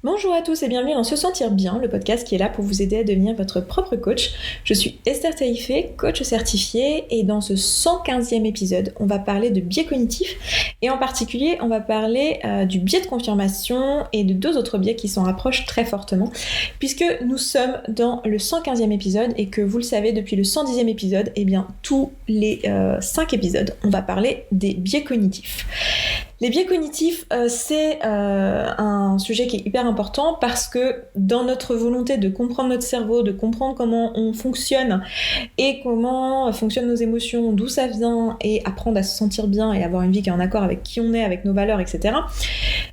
Bonjour à tous et bienvenue dans Se Sentir Bien, le podcast qui est là pour vous aider à devenir votre propre coach. Je suis Esther Taïfé, coach certifiée, et dans ce 115e épisode, on va parler de biais cognitifs et en particulier, on va parler du biais de confirmation et de deux autres biais qui s'en rapprochent très fortement puisque nous sommes dans le 115e épisode et que vous le savez, depuis le 110e épisode, eh bien tous les 5 épisodes, on va parler des biais cognitifs. Les biais cognitifs, c'est un sujet qui est hyper important parce que dans notre volonté de comprendre notre cerveau, de comprendre comment on fonctionne et comment fonctionnent nos émotions, d'où ça vient et apprendre à se sentir bien et avoir une vie qui est en accord avec qui on est, avec nos valeurs, etc.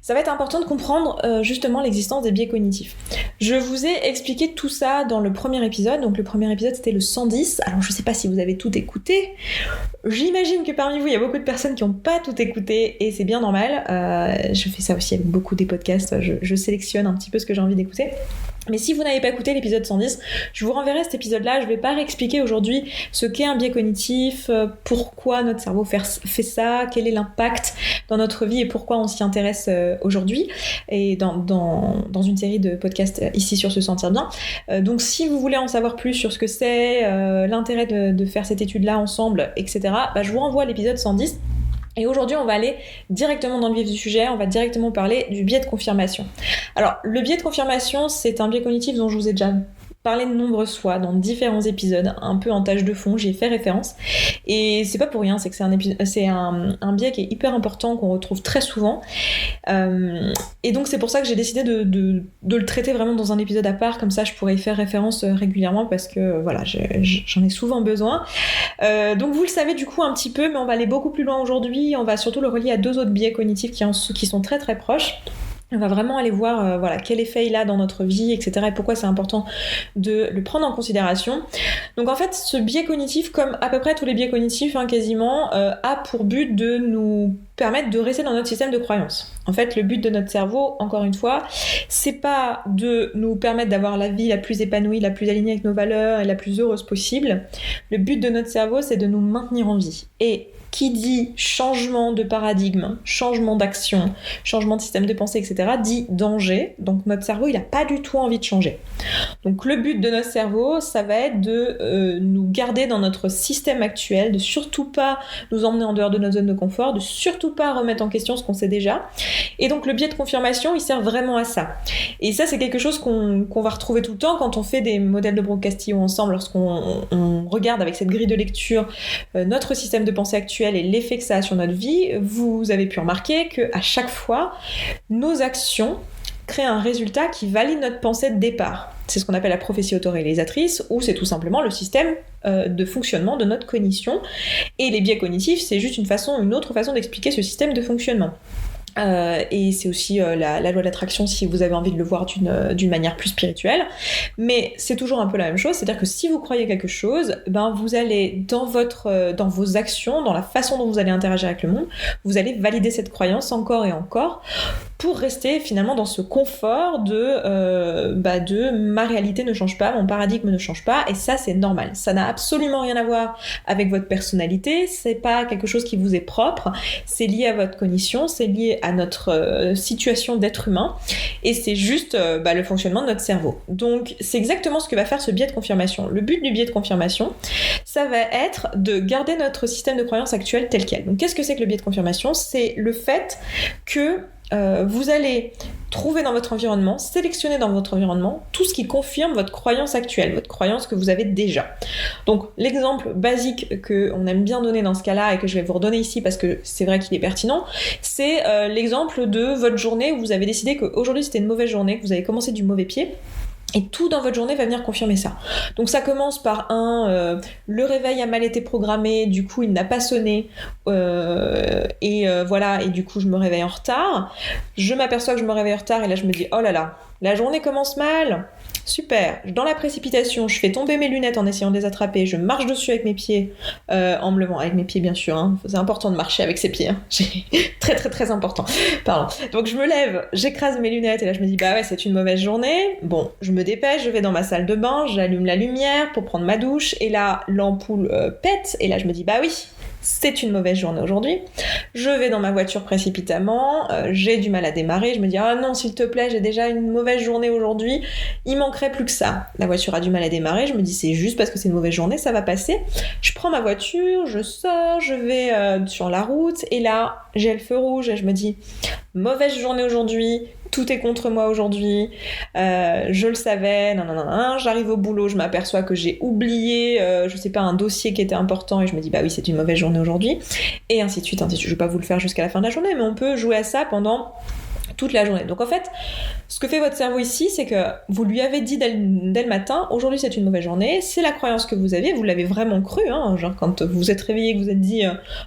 Ça va être important de comprendre justement l'existence des biais cognitifs. Je vous ai expliqué tout ça dans le premier épisode, donc le premier épisode c'était le 110, alors je sais pas si vous avez tout écouté, j'imagine que parmi vous il y a beaucoup de personnes qui n'ont pas tout écouté et c'est bien normal, je fais ça aussi avec beaucoup des podcasts, je sélectionne un petit peu ce que j'ai envie d'écouter. Mais si vous n'avez pas écouté l'épisode 110, je vous renverrai cet épisode-là. Je ne vais pas réexpliquer aujourd'hui ce qu'est un biais cognitif, pourquoi notre cerveau fait ça, quel est l'impact dans notre vie et pourquoi on s'y intéresse aujourd'hui et dans une série de podcasts ici sur Se Sentir Bien. Donc si vous voulez en savoir plus sur ce que c'est, l'intérêt de faire cette étude-là ensemble, etc., je vous renvoie à l'épisode 110. Et aujourd'hui, on va aller directement dans le vif du sujet, on va directement parler du biais de confirmation. Alors, le biais de confirmation, c'est un biais cognitif dont je vous ai déjà parlé de nombreuses fois dans différents épisodes, un peu en tâche de fond, j'y ai fait référence. Et c'est pas pour rien, c'est que c'est un biais qui est hyper important, qu'on retrouve très souvent. Et donc c'est pour ça que j'ai décidé de le traiter vraiment dans un épisode à part, comme ça je pourrais y faire référence régulièrement parce que voilà, j'en ai souvent besoin. Donc vous le savez du coup un petit peu, mais on va aller beaucoup plus loin aujourd'hui, on va surtout le relier à deux autres biais cognitifs qui sont très très proches. On va vraiment aller voir quel effet il a dans notre vie, etc. et pourquoi c'est important de le prendre en considération. Donc en fait, ce biais cognitif, comme à peu près tous les biais cognitifs, quasiment, a pour but de nous permettre de rester dans notre système de croyance. En fait, le but de notre cerveau, encore une fois, c'est pas de nous permettre d'avoir la vie la plus épanouie, la plus alignée avec nos valeurs et la plus heureuse possible. Le but de notre cerveau, c'est de nous maintenir en vie. Et qui dit changement de paradigme, changement d'action, changement de système de pensée, etc., dit danger. Donc notre cerveau, il n'a pas du tout envie de changer. Donc le but de notre cerveau, ça va être de nous garder dans notre système actuel, de surtout pas nous emmener en dehors de notre zone de confort, de surtout pas remettre en question ce qu'on sait déjà. Et donc le biais de confirmation, il sert vraiment à ça. Et ça, c'est quelque chose qu'on va retrouver tout le temps quand on fait des modèles de Broca-Castillon ensemble, lorsqu'on regarde avec cette grille de lecture notre système de pensée actuel et l'effet que ça a sur notre vie. Vous avez pu remarquer qu'à chaque fois, nos actions créent un résultat qui valide notre pensée de départ. C'est ce qu'on appelle la prophétie autoréalisatrice, ou c'est tout simplement le système de fonctionnement de notre cognition. Et les biais cognitifs, c'est juste une autre façon d'expliquer ce système de fonctionnement. Et c'est aussi la loi de l'attraction si vous avez envie de le voir d'une manière plus spirituelle, mais c'est toujours un peu la même chose, c'est-à-dire que si vous croyez quelque chose, vous allez dans vos actions, dans la façon dont vous allez interagir avec le monde, vous allez valider cette croyance encore et encore pour rester finalement dans ce confort de ma réalité ne change pas, mon paradigme ne change pas, et ça c'est normal. Ça n'a absolument rien à voir avec votre personnalité, c'est pas quelque chose qui vous est propre, c'est lié à votre cognition, c'est lié à notre situation d'être humain, et c'est juste le fonctionnement de notre cerveau. Donc c'est exactement ce que va faire ce biais de confirmation. Le but du biais de confirmation, ça va être de garder notre système de croyance actuel tel quel. Donc qu'est-ce que c'est que le biais de confirmation ? C'est le fait que vous allez trouver dans votre environnement, sélectionner dans votre environnement tout ce qui confirme votre croyance actuelle, votre croyance que vous avez déjà. Donc l'exemple basique qu'on aime bien donner dans ce cas-là et que je vais vous redonner ici parce que c'est vrai qu'il est pertinent, c'est l'exemple de votre journée où vous avez décidé qu'aujourd'hui c'était une mauvaise journée, que vous avez commencé du mauvais pied. Et tout dans votre journée va venir confirmer ça. Donc ça commence par le réveil a mal été programmé, du coup il n'a pas sonné, et du coup je me réveille en retard. Je m'aperçois que je me réveille en retard et là je me dis oh là là, la journée commence mal. Super, dans la précipitation, je fais tomber mes lunettes en essayant de les attraper, je marche dessus avec mes pieds, en me levant, avec mes pieds bien sûr, c'est important de marcher avec ses pieds, très très très important, pardon. Donc je me lève, j'écrase mes lunettes et là je me dis bah ouais c'est une mauvaise journée, bon je me dépêche, je vais dans ma salle de bain, j'allume la lumière pour prendre ma douche et là l'ampoule pète et là je me dis bah oui, c'est une mauvaise journée aujourd'hui. Je vais dans ma voiture précipitamment, j'ai du mal à démarrer, je me dis ah non s'il te plaît j'ai déjà une mauvaise journée aujourd'hui, il manquerait plus que ça. La voiture a du mal à démarrer, je me dis c'est juste parce que c'est une mauvaise journée, ça va passer. Je prends ma voiture, je sors, je vais sur la route et là j'ai le feu rouge et je me dis mauvaise journée aujourd'hui, tout est contre moi aujourd'hui, je le savais, j'arrive au boulot, je m'aperçois que j'ai oublié, je sais pas, un dossier qui était important et je me dis bah oui c'est une mauvaise journée aujourd'hui, et ainsi de suite, ainsi de suite. Je vais pas vous le faire jusqu'à la fin de la journée, mais on peut jouer à ça pendant toute la journée. Donc en fait, ce que fait votre cerveau ici, c'est que vous lui avez dit dès le matin, aujourd'hui c'est une mauvaise journée, c'est la croyance que vous aviez, vous l'avez vraiment cru, hein, genre quand vous vous êtes réveillé, que vous êtes dit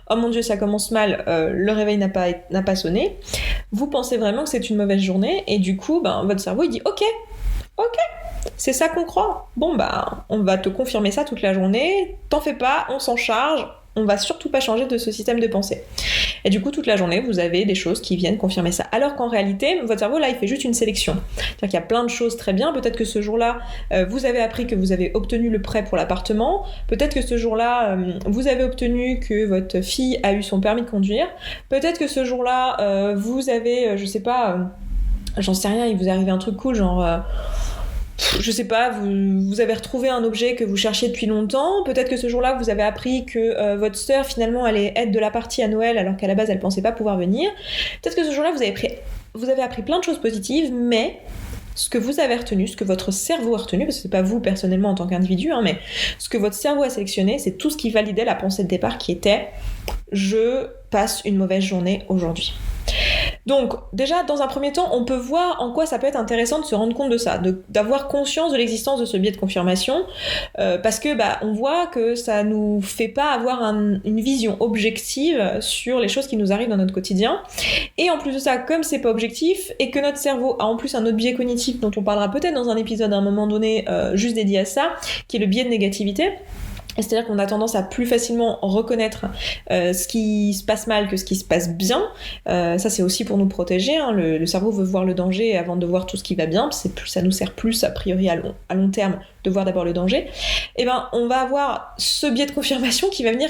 oh mon dieu ça commence mal, le réveil n'a pas sonné, vous pensez vraiment que c'est une mauvaise journée, et du coup votre cerveau il dit ok, c'est ça qu'on croit, bon on va te confirmer ça toute la journée, t'en fais pas, on s'en charge, on va surtout pas changer de ce système de pensée. Et du coup, toute la journée, vous avez des choses qui viennent confirmer ça. Alors qu'en réalité, votre cerveau, là, il fait juste une sélection. C'est-à-dire qu'il y a plein de choses très bien. Peut-être que ce jour-là, vous avez appris que vous avez obtenu le prêt pour l'appartement. Peut-être que ce jour-là, vous avez obtenu que votre fille a eu son permis de conduire. Peut-être que ce jour-là, vous avez, je sais pas, j'en sais rien, il vous est arrivé un truc cool, genre... je sais pas, vous avez retrouvé un objet que vous cherchiez depuis longtemps, peut-être que ce jour-là vous avez appris que votre sœur finalement allait être de la partie à Noël alors qu'à la base elle pensait pas pouvoir venir, peut-être que ce jour-là vous avez appris plein de choses positives, mais ce que vous avez retenu, ce que votre cerveau a retenu, parce que c'est pas vous personnellement en tant qu'individu, hein, mais ce que votre cerveau a sélectionné, c'est tout ce qui validait la pensée de départ qui était « je passe une mauvaise journée aujourd'hui ». Donc déjà dans un premier temps on peut voir en quoi ça peut être intéressant de se rendre compte de ça, d'avoir conscience de l'existence de ce biais de confirmation, parce que on voit que ça nous fait pas avoir une vision objective sur les choses qui nous arrivent dans notre quotidien, et en plus de ça comme c'est pas objectif et que notre cerveau a en plus un autre biais cognitif dont on parlera peut-être dans un épisode à un moment donné juste dédié à ça, qui est le biais de négativité. C'est-à-dire qu'on a tendance à plus facilement reconnaître ce qui se passe mal que ce qui se passe bien. Ça, c'est aussi pour nous protéger. Hein. Le cerveau veut voir le danger avant de voir tout ce qui va bien. Ça nous sert plus, a priori, à long terme, de voir d'abord le danger. Et on va avoir ce biais de confirmation qui va venir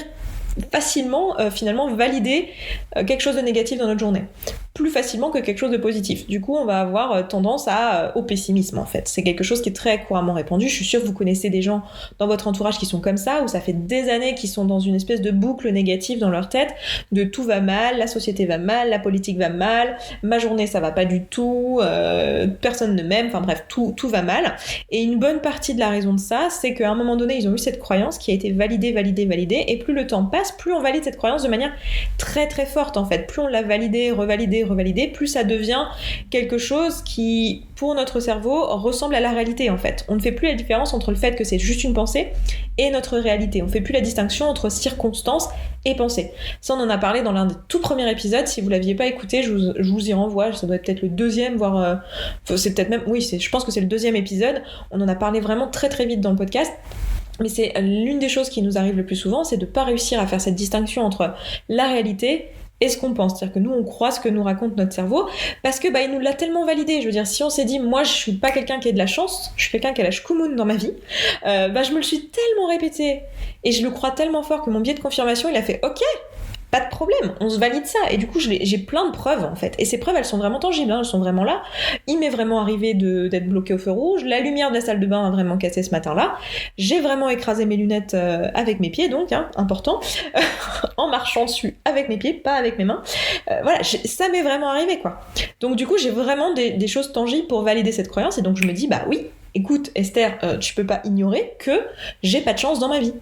facilement, finalement, valider quelque chose de négatif dans notre journée. Plus facilement que quelque chose de positif. Du coup, on va avoir tendance au pessimisme, en fait. C'est quelque chose qui est très couramment répandu. Je suis sûre que vous connaissez des gens dans votre entourage qui sont comme ça, où ça fait des années qu'ils sont dans une espèce de boucle négative dans leur tête, de tout va mal, la société va mal, la politique va mal, ma journée ça va pas du tout, personne ne m'aime, enfin bref, tout va mal. Et une bonne partie de la raison de ça, c'est qu'à un moment donné, ils ont eu cette croyance qui a été validée, et plus le temps passe, plus on valide cette croyance de manière très très forte, en fait. Plus on l'a validée, revalidée, plus ça devient quelque chose qui, pour notre cerveau, ressemble à la réalité, en fait. On ne fait plus la différence entre le fait que c'est juste une pensée et notre réalité. On ne fait plus la distinction entre circonstance et pensée. Ça, on en a parlé dans l'un des tout premiers épisodes. Si vous ne l'aviez pas écouté, je vous y renvoie. Ça doit être peut-être le deuxième, voire... c'est peut-être même... Oui, je pense que c'est le deuxième épisode. On en a parlé vraiment très très vite dans le podcast. Mais c'est l'une des choses qui nous arrive le plus souvent, c'est de ne pas réussir à faire cette distinction entre la réalité et ce qu'on pense. C'est-à-dire que nous, on croit ce que nous raconte notre cerveau, parce que il nous l'a tellement validé. Je veux dire, si on s'est dit, moi, je suis pas quelqu'un qui a de la chance, je suis quelqu'un qui a la shkumun dans ma vie, je me le suis tellement répété, et je le crois tellement fort que mon biais de confirmation, il a fait, ok, pas de problème, on se valide ça. Et du coup, j'ai plein de preuves, en fait. Et ces preuves, elles sont vraiment tangibles, hein, elles sont vraiment là. Il m'est vraiment arrivé d'être bloqué au feu rouge. La lumière de la salle de bain a vraiment cassé ce matin-là. J'ai vraiment écrasé mes lunettes avec mes pieds, donc, hein, important, en marchant dessus avec mes pieds, pas avec mes mains. Voilà, ça m'est vraiment arrivé, quoi. Donc, du coup, j'ai vraiment des choses tangibles pour valider cette croyance. Et donc, je me dis, oui, écoute Esther, tu peux pas ignorer que j'ai pas de chance dans ma vie.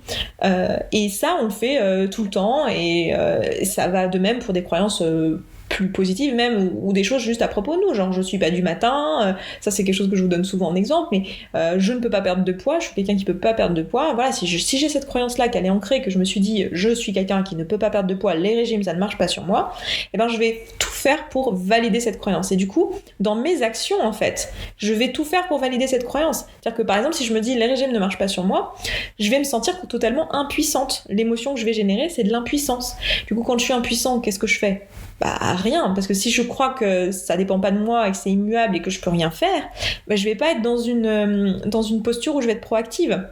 Et ça, on le fait tout le temps, et ça va de même pour des croyances plus positives même, ou des choses juste à propos de nous, genre je suis pas du matin, ça c'est quelque chose que je vous donne souvent en exemple, mais je ne peux pas perdre de poids, je suis quelqu'un qui peut pas perdre de poids. Voilà, si j'ai cette croyance là, qu'elle est ancrée, que je me suis dit je suis quelqu'un qui ne peut pas perdre de poids, les régimes ça ne marche pas sur moi, et je vais tout faire pour valider cette croyance. Et du coup, dans mes actions en fait, je vais tout faire pour valider cette croyance. C'est-à-dire que par exemple, si je me dis les régimes ne marchent pas sur moi, je vais me sentir totalement impuissante. L'émotion que je vais générer, c'est de l'impuissance. Du coup, quand je suis impuissant, qu'est-ce que je fais ? Rien, parce que si je crois que ça dépend pas de moi et que c'est immuable et que je peux rien faire, je vais pas être dans une posture où je vais être proactive.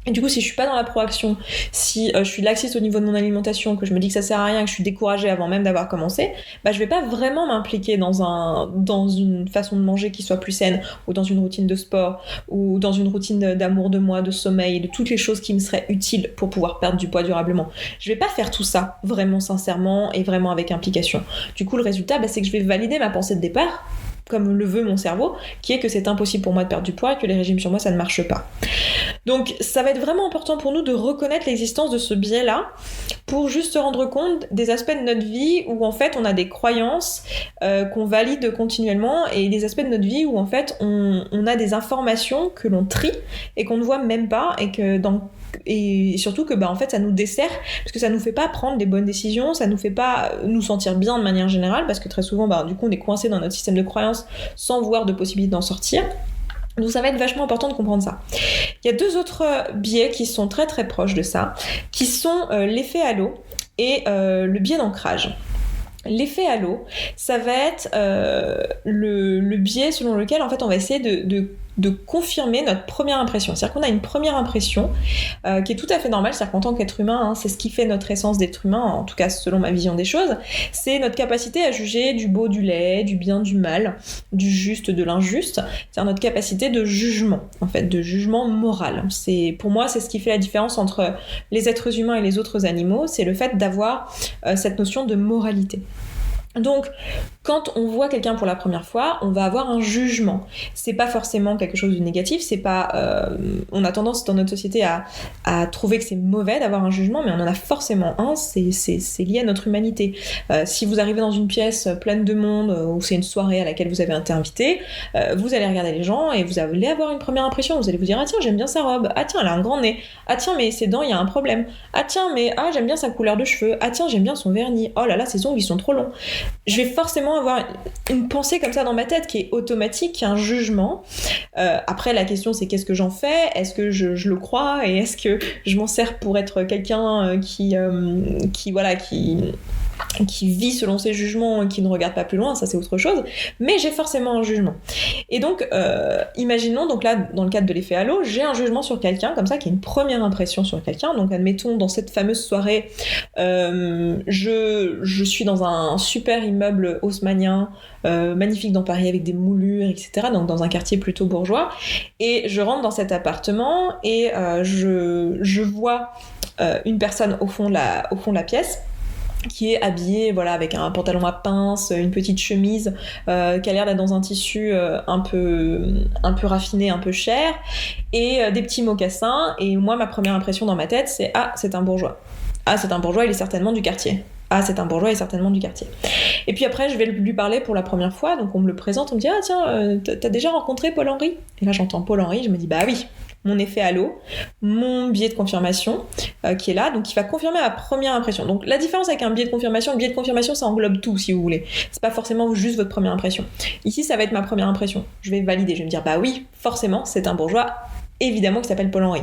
Et du coup, si je suis pas dans la proaction, si je suis laxiste au niveau de mon alimentation, que je me dis que ça sert à rien, que je suis découragée avant même d'avoir commencé, je vais pas vraiment m'impliquer dans une façon de manger qui soit plus saine, ou dans une routine de sport, ou dans une routine d'amour de moi, de sommeil, de toutes les choses qui me seraient utiles pour pouvoir perdre du poids durablement. Je vais pas faire tout ça vraiment sincèrement et vraiment avec implication. Du coup, le résultat, c'est que je vais valider ma pensée de départ, comme le veut mon cerveau, qui est que c'est impossible pour moi de perdre du poids et que les régimes sur moi, ça ne marche pas. Donc ça va être vraiment important pour nous de reconnaître l'existence de ce biais-là pour juste se rendre compte des aspects de notre vie où en fait on a des croyances qu'on valide continuellement et des aspects de notre vie où en fait on a des informations que l'on trie et qu'on ne voit même pas et surtout que en fait ça nous dessert parce que ça nous fait pas prendre des bonnes décisions, ça nous fait pas nous sentir bien de manière générale parce que très souvent du coup on est coincé dans notre système de croyances sans voir de possibilité d'en sortir. Donc ça va être vachement important de comprendre ça. Il y a 2 autres biais qui sont très très proches de ça, qui sont l'effet halo et le biais d'ancrage. L'effet halo, ça va être le biais selon lequel en fait on va essayer de confirmer notre première impression. C'est-à-dire qu'on a une première impression qui est tout à fait normale, c'est-à-dire qu'en tant qu'être humain, c'est ce qui fait notre essence d'être humain, en tout cas selon ma vision des choses, c'est notre capacité à juger du beau, du laid, du bien, du mal, du juste, de l'injuste, c'est-à-dire notre capacité de jugement, en fait, de jugement moral. Pour moi, c'est ce qui fait la différence entre les êtres humains et les autres animaux, c'est le fait d'avoir cette notion de moralité. Donc, quand on voit quelqu'un pour la première fois, on va avoir un jugement. C'est pas forcément quelque chose de négatif, c'est pas... on a tendance dans notre société à trouver que c'est mauvais d'avoir un jugement, mais on en a forcément un, c'est lié à notre humanité. Si vous arrivez dans une pièce pleine de monde, ou c'est une soirée à laquelle vous avez été invité, vous allez regarder les gens et vous allez avoir une première impression, vous allez vous dire « Ah tiens, j'aime bien sa robe, ah tiens, elle a un grand nez, ah tiens, mais ses dents, il y a un problème, ah tiens, mais j'aime bien sa couleur de cheveux, ah tiens, j'aime bien son vernis, oh là là, ses ongles, ils sont trop longs. » Je vais forcément avoir une pensée comme ça dans ma tête qui est automatique, qui est un jugement. Après, la question c'est qu'est-ce que j'en fais ? Est-ce que je le crois ? Et est-ce que je m'en sers pour être quelqu'un qui vit selon ses jugements et qui ne regarde pas plus loin, ça c'est autre chose, mais j'ai forcément un jugement. Et donc, imaginons, donc là, dans le cadre de l'effet halo, j'ai un jugement sur quelqu'un, comme ça, qui est une première impression sur quelqu'un, donc admettons, dans cette fameuse soirée, je suis dans un super immeuble haussmannien, magnifique dans Paris, avec des moulures, etc., donc dans un quartier plutôt bourgeois, et je rentre dans cet appartement, et je vois une personne au fond de la pièce, qui est habillée avec un pantalon à pince, une petite chemise qui a l'air d'être dans un tissu un peu raffiné, un peu cher, et des petits mocassins. Et moi, ma première impression dans ma tête, c'est « Ah, c'est un bourgeois. Ah, c'est un bourgeois, il est certainement du quartier. Ah, c'est un bourgeois, il est certainement du quartier. » Et puis après, je vais lui parler pour la première fois, donc on me le présente, on me dit « Ah tiens, t'as déjà rencontré Paul-Henri ?» Et là, j'entends Paul-Henri, je me dis « Bah oui !» Mon effet halo, mon biais de confirmation qui est là, donc qui va confirmer ma première impression. Donc la différence avec un biais de confirmation, ça englobe tout si vous voulez. C'est pas forcément juste votre première impression. Ici, ça va être ma première impression. Je vais valider, je vais me dire bah oui, forcément, c'est un bourgeois. Évidemment qui s'appelle Paul-Henri.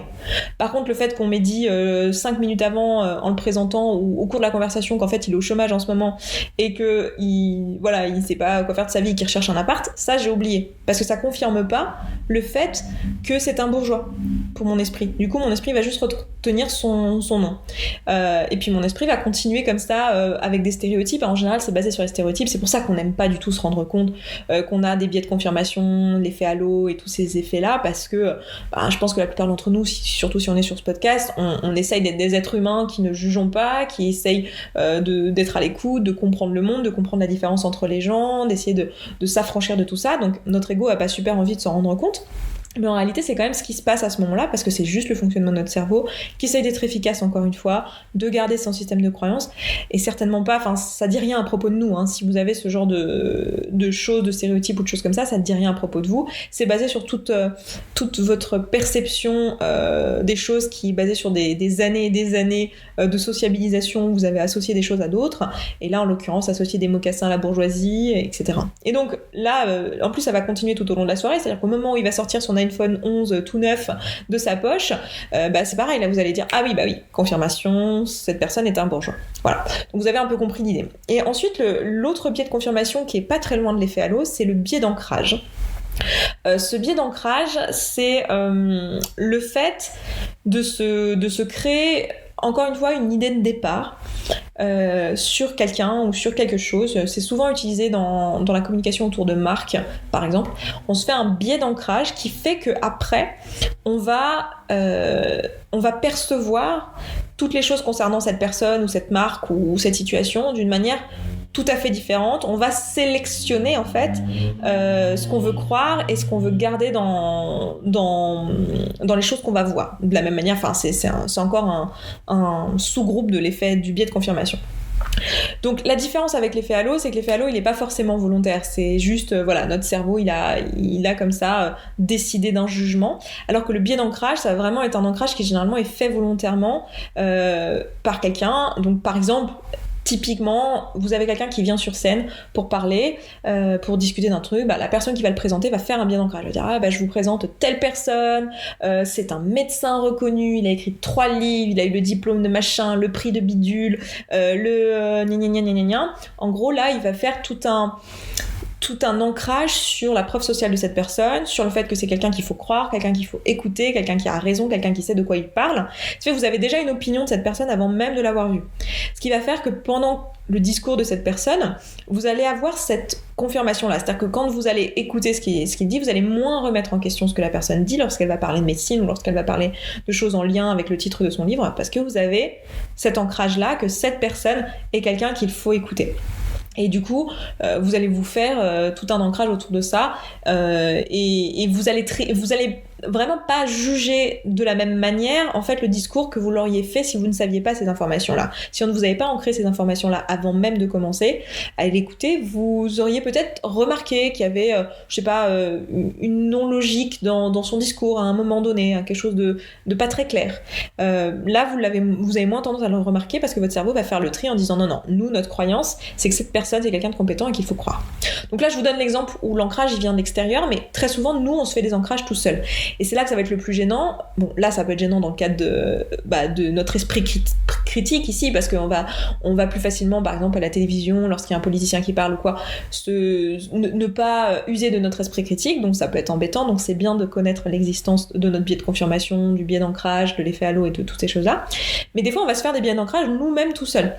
Par contre, le fait qu'on m'ait dit 5 minutes avant, en le présentant, ou au cours de la conversation, qu'en fait il est au chômage en ce moment, et que il sait pas quoi faire de sa vie, qu'il recherche un appart, ça j'ai oublié. Parce que ça confirme pas le fait que c'est un bourgeois, pour mon esprit. Du coup, mon esprit va juste retenir son nom. Et puis mon esprit va continuer comme ça, avec des stéréotypes. En général, c'est basé sur les stéréotypes. C'est pour ça qu'on n'aime pas du tout se rendre compte qu'on a des biais de confirmation, l'effet halo et tous ces effets-là, parce que je pense que la plupart d'entre nous, surtout si on est sur ce podcast, on essaye d'être des êtres humains qui ne jugeons pas, qui essayent d'être à l'écoute, de comprendre le monde, de comprendre la différence entre les gens, d'essayer de s'affranchir de tout ça. Donc notre ego a pas super envie de s'en rendre compte. Mais en réalité, c'est quand même ce qui se passe à ce moment-là, parce que c'est juste le fonctionnement de notre cerveau qui essaye d'être efficace, encore une fois, de garder son système de croyance, et certainement pas, ça dit rien à propos de nous, hein. Si vous avez ce genre de choses, de stéréotypes ou de choses comme ça ne dit rien à propos de vous. C'est basé sur toute votre perception des choses, qui est basée sur des années et des années de sociabilisation où vous avez associé des choses à d'autres, et là, en l'occurrence, associer des mocassins à la bourgeoisie, etc. Et donc, là, en plus, ça va continuer tout au long de la soirée, c'est-à-dire qu'au moment où il va sortir son iPhone 11 tout neuf de sa poche, c'est pareil, là vous allez dire ah oui, bah oui, confirmation, cette personne est un bourgeois. Voilà, donc vous avez un peu compris l'idée. Et ensuite, l'autre biais de confirmation qui est pas très loin de l'effet halo, c'est le biais d'ancrage. Ce biais d'ancrage, c'est le fait de se créer encore une fois une idée de départ sur quelqu'un ou sur quelque chose. C'est souvent utilisé dans la communication autour de marques, par exemple. On se fait un biais d'ancrage qui fait qu'après, on va percevoir toutes les choses concernant cette personne ou cette marque ou cette situation d'une manière tout à fait différente. On va sélectionner en fait ce qu'on veut croire et ce qu'on veut garder dans les choses qu'on va voir. De la même manière, c'est encore un sous-groupe de l'effet du biais de confirmation. Donc la différence avec l'effet halo, c'est que l'effet halo, il n'est pas forcément volontaire. C'est juste, notre cerveau, il a comme ça décidé d'un jugement. Alors que le biais d'ancrage, ça va vraiment être un ancrage qui généralement est fait volontairement par quelqu'un. Donc par exemple, typiquement, vous avez quelqu'un qui vient sur scène pour parler, pour discuter d'un truc, la personne qui va le présenter va faire un biais d'ancrage. Elle va dire, je vous présente telle personne, c'est un médecin reconnu, il a écrit 3 livres, il a eu le diplôme de machin, le prix de bidule, En gros, là, il va faire tout un ancrage sur la preuve sociale de cette personne, sur le fait que c'est quelqu'un qu'il faut croire, quelqu'un qu'il faut écouter, quelqu'un qui a raison, quelqu'un qui sait de quoi il parle. Ce fait que vous avez déjà une opinion de cette personne avant même de l'avoir vue. Ce qui va faire que pendant le discours de cette personne, vous allez avoir cette confirmation-là. C'est-à-dire que quand vous allez écouter ce qu'il dit, vous allez moins remettre en question ce que la personne dit lorsqu'elle va parler de médecine ou lorsqu'elle va parler de choses en lien avec le titre de son livre, parce que vous avez cet ancrage-là que cette personne est quelqu'un qu'il faut écouter. Et du coup, vous allez vous faire tout un ancrage autour de ça et vous allez vraiment pas juger de la même manière en fait le discours que vous l'auriez fait si vous ne saviez pas ces informations-là. Si on ne vous avait pas ancré ces informations-là avant même de commencer à l'écouter, vous auriez peut-être remarqué qu'il y avait, une non-logique dans son discours à un moment donné, quelque chose de pas très clair. Là, vous avez moins tendance à le remarquer parce que votre cerveau va faire le tri en disant non, nous, notre croyance, c'est que cette personne, c'est quelqu'un de compétent et qu'il faut croire. Donc là, je vous donne l'exemple où l'ancrage, il vient de l'extérieur, mais très souvent, nous, on se fait des ancrages tout seul. Et c'est là que ça va être le plus gênant. Bon, là, ça peut être gênant dans le cadre de notre esprit critique ici, parce qu'on va plus facilement, par exemple, à la télévision, lorsqu'il y a un politicien qui parle ou quoi, ne pas user de notre esprit critique, donc ça peut être embêtant. Donc c'est bien de connaître l'existence de notre biais de confirmation, du biais d'ancrage, de l'effet halo et de toutes ces choses-là. Mais des fois, on va se faire des biais d'ancrage nous-mêmes tout seuls.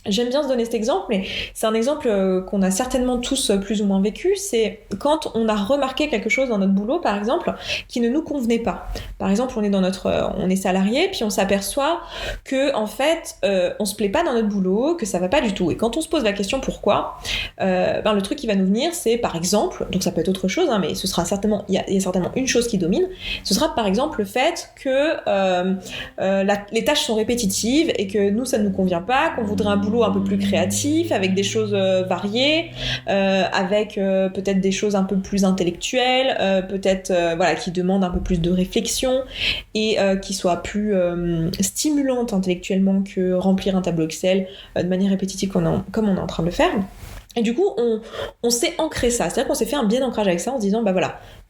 J'aime bien se donner cet exemple, mais c'est un exemple qu'on a certainement tous plus ou moins vécu, c'est quand on a remarqué quelque chose dans notre boulot, par exemple, qui ne nous convenait pas. Par exemple, on est salarié, puis on s'aperçoit que, en fait, on se plaît pas dans notre boulot, que ça va pas du tout. Et quand on se pose la question pourquoi, le truc qui va nous venir, c'est par exemple, donc ça peut être autre chose, mais ce sera certainement, il y a certainement une chose qui domine, ce sera par exemple le fait que les tâches sont répétitives et que nous, ça ne nous convient pas, qu'on voudrait un boulot un peu plus créatif, avec des choses variées, avec peut-être des choses un peu plus intellectuelles, peut-être qui demandent un peu plus de réflexion et qui soient plus stimulantes intellectuellement que remplir un tableau Excel de manière répétitive comme on est en train de le faire. Et du coup, on s'est ancré ça, c'est-à-dire qu'on s'est fait un biais d'ancrage avec ça en se disant,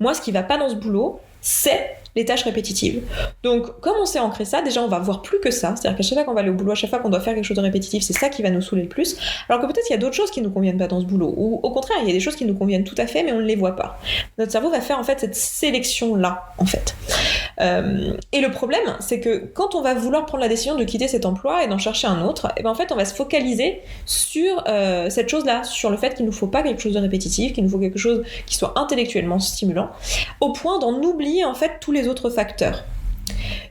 moi ce qui va pas dans ce boulot, c'est les tâches répétitives. Donc, comme on s'est ancré ça, déjà on va voir plus que ça, c'est-à-dire qu'à chaque fois qu'on va aller au boulot, à chaque fois qu'on doit faire quelque chose de répétitif, c'est ça qui va nous saouler le plus, alors que peut-être il y a d'autres choses qui nous conviennent pas dans ce boulot, ou au contraire, il y a des choses qui nous conviennent tout à fait, mais on ne les voit pas. Notre cerveau va faire en fait cette sélection-là, en fait. Et le problème, c'est que quand on va vouloir prendre la décision de quitter cet emploi et d'en chercher un autre, et en fait on va se focaliser sur cette chose-là, sur le fait qu'il nous faut pas quelque chose de répétitif, qu'il nous faut quelque chose qui soit intellectuellement stimulant, au point d'en oublier en fait tous les autres facteurs.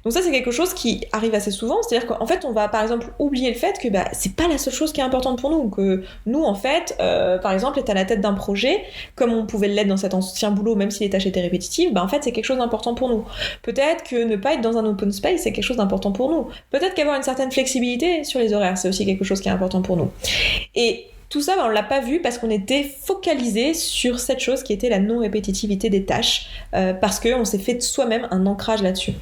Donc ça c'est quelque chose qui arrive assez souvent, c'est-à-dire qu'en fait on va par exemple oublier le fait que c'est pas la seule chose qui est importante pour nous, que nous en fait par exemple être à la tête d'un projet comme on pouvait l'être dans cet ancien boulot même si les tâches étaient répétitives, en fait c'est quelque chose d'important pour nous. Peut-être que ne pas être dans un open space c'est quelque chose d'important pour nous. Peut-être qu'avoir une certaine flexibilité sur les horaires c'est aussi quelque chose qui est important pour nous. Et tout ça, on l'a pas vu parce qu'on était focalisé sur cette chose qui était la non-répétitivité des tâches, parce qu'on s'est fait de soi-même un ancrage là-dessus.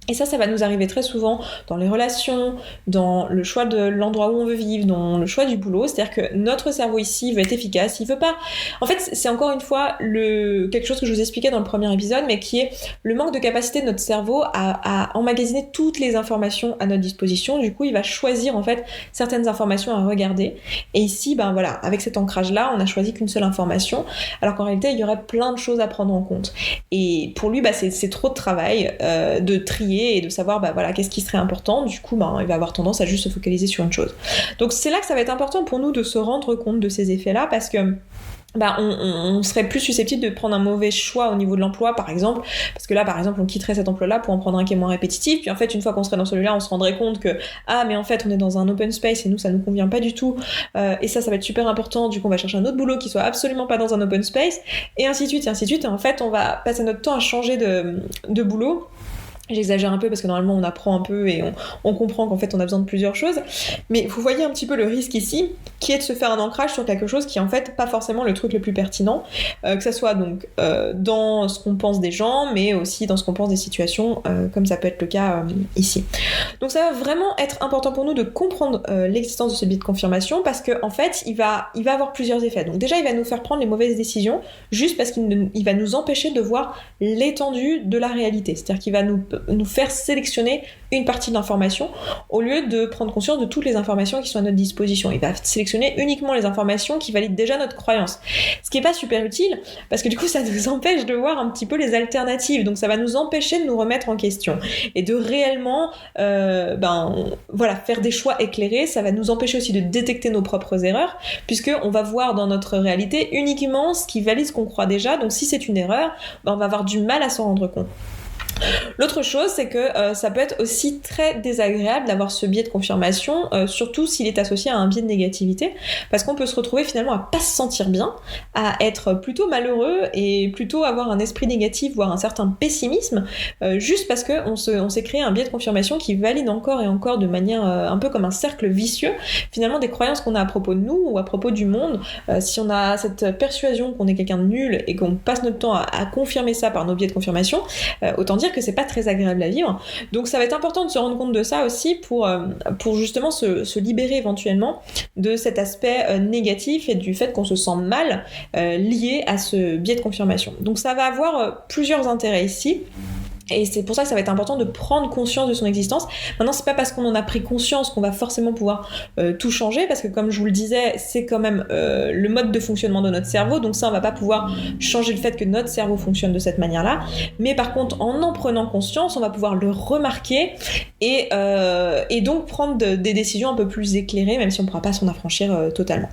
Et ça va nous arriver très souvent dans les relations, dans le choix de l'endroit où on veut vivre, dans le choix du boulot. C'est-à-dire que notre cerveau ici veut être efficace, il veut pas... En fait, c'est encore une fois quelque chose que je vous expliquais dans le premier épisode, mais qui est le manque de capacité de notre cerveau à emmagasiner toutes les informations à notre disposition. Du coup, il va choisir en fait certaines informations à regarder. Et ici, avec cet ancrage-là, on a choisi qu'une seule information, alors qu'en réalité, il y aurait plein de choses à prendre en compte. Et pour lui, c'est trop de travail de trier priorités et de savoir qu'est-ce qui serait important. Du coup il va avoir tendance à juste se focaliser sur une chose. Donc c'est là que ça va être important pour nous de se rendre compte de ces effets-là, parce que on serait plus susceptible de prendre un mauvais choix au niveau de l'emploi, par exemple, parce que là, par exemple, on quitterait cet emploi-là pour en prendre un qui est moins répétitif, puis en fait, une fois qu'on serait dans celui-là, on se rendrait compte que mais en fait, on est dans un open space et nous, ça nous convient pas du tout, et ça va être super important, du coup, on va chercher un autre boulot qui soit absolument pas dans un open space, et ainsi de suite, et en fait, on va passer notre temps à changer de boulot. J'exagère un peu parce que normalement on apprend un peu et on comprend qu'en fait on a besoin de plusieurs choses, mais vous voyez un petit peu le risque ici, qui est de se faire un ancrage sur quelque chose qui est en fait pas forcément le truc le plus pertinent, que ça soit donc dans ce qu'on pense des gens, mais aussi dans ce qu'on pense des situations, comme ça peut être le cas ici. Donc ça va vraiment être important pour nous de comprendre l'existence de ce biais de confirmation, parce que en fait il va avoir plusieurs effets. Donc déjà il va nous faire prendre les mauvaises décisions juste parce qu'il va nous empêcher de voir l'étendue de la réalité, c'est-à-dire qu'il va nous faire sélectionner une partie de l'information au lieu de prendre conscience de toutes les informations qui sont à notre disposition. Il va sélectionner uniquement les informations qui valident déjà notre croyance, ce qui est pas super utile parce que du coup ça nous empêche de voir un petit peu les alternatives, donc ça va nous empêcher de nous remettre en question et de réellement faire des choix éclairés. Ça va nous empêcher aussi de détecter nos propres erreurs, puisque on va voir dans notre réalité uniquement ce qui valide ce qu'on croit déjà, donc si c'est une erreur, on va avoir du mal à s'en rendre compte. L'autre chose, c'est que ça peut être aussi très désagréable d'avoir ce biais de confirmation, surtout s'il est associé à un biais de négativité, parce qu'on peut se retrouver finalement à pas se sentir bien, à être plutôt malheureux et plutôt avoir un esprit négatif, voire un certain pessimisme, juste parce qu'on s'est créé un biais de confirmation qui valide encore et encore de manière un peu comme un cercle vicieux, finalement des croyances qu'on a à propos de nous ou à propos du monde. Si on a cette persuasion qu'on est quelqu'un de nul et qu'on passe notre temps à confirmer ça par nos biais de confirmation, autant dire que c'est pas très agréable à vivre. Donc ça va être important de se rendre compte de ça aussi pour justement se libérer éventuellement de cet aspect négatif et du fait qu'on se sent mal lié à ce biais de confirmation. Donc ça va avoir plusieurs intérêts ici. Et c'est pour ça que ça va être important de prendre conscience de son existence. Maintenant, c'est pas parce qu'on en a pris conscience qu'on va forcément pouvoir tout changer, parce que comme je vous le disais, c'est quand même le mode de fonctionnement de notre cerveau, donc ça, on va pas pouvoir changer le fait que notre cerveau fonctionne de cette manière-là. Mais par contre, en prenant conscience, on va pouvoir le remarquer et donc prendre des décisions un peu plus éclairées, même si on pourra pas s'en affranchir totalement.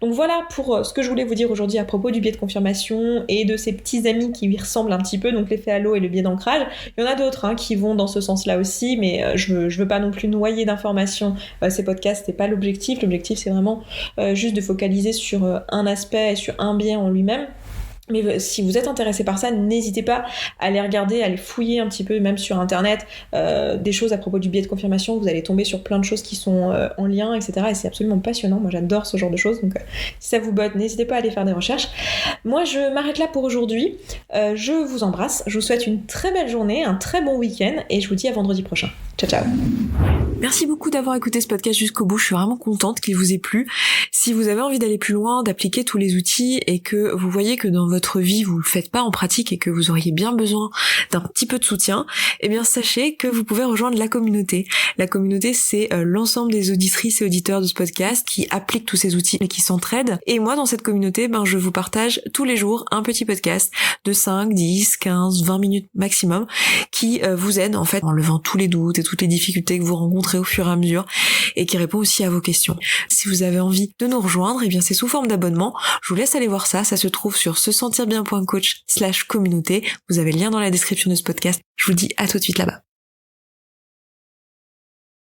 Donc voilà pour ce que je voulais vous dire aujourd'hui à propos du biais de confirmation et de ces petits amis qui lui ressemblent un petit peu, donc l'effet halo et le biais d'ancrage. Il y en a d'autres qui vont dans ce sens-là aussi, mais je veux pas non plus noyer d'informations ces podcasts, c'est pas l'objectif. L'objectif, c'est vraiment juste de focaliser sur un aspect et sur un biais en lui-même. Mais si vous êtes intéressé par ça, n'hésitez pas à aller regarder, à aller fouiller un petit peu, même sur internet, des choses à propos du biais de confirmation. Vous allez tomber sur plein de choses qui sont en lien, etc. Et c'est absolument passionnant. Moi, j'adore ce genre de choses. Donc, si ça vous botte, n'hésitez pas à aller faire des recherches. Moi, je m'arrête là pour aujourd'hui. Je vous embrasse. Je vous souhaite une très belle journée, un très bon week-end. Et je vous dis à vendredi prochain. Ciao, ciao. Merci beaucoup d'avoir écouté ce podcast jusqu'au bout. Je suis vraiment contente qu'il vous ait plu. Si vous avez envie d'aller plus loin, d'appliquer tous les outils et que vous voyez que dans votre vie vous le faites pas en pratique et que vous auriez bien besoin d'un petit peu de soutien, eh bien sachez que vous pouvez rejoindre la communauté. La communauté, c'est l'ensemble des auditrices et auditeurs de ce podcast qui appliquent tous ces outils et qui s'entraident. Et moi, dans cette communauté, je vous partage tous les jours un petit podcast de 5, 10, 15, 20 minutes maximum qui vous aide en fait en levant tous les doutes et toutes les difficultés que vous rencontrez au fur et à mesure et qui répond aussi à vos questions. Si vous avez envie de nous rejoindre, eh bien c'est sous forme d'abonnement. Je vous laisse aller voir ça. Ça se trouve sur sesentirbien.coach/communauté. Vous avez le lien dans la description de ce podcast. Je vous dis à tout de suite là-bas.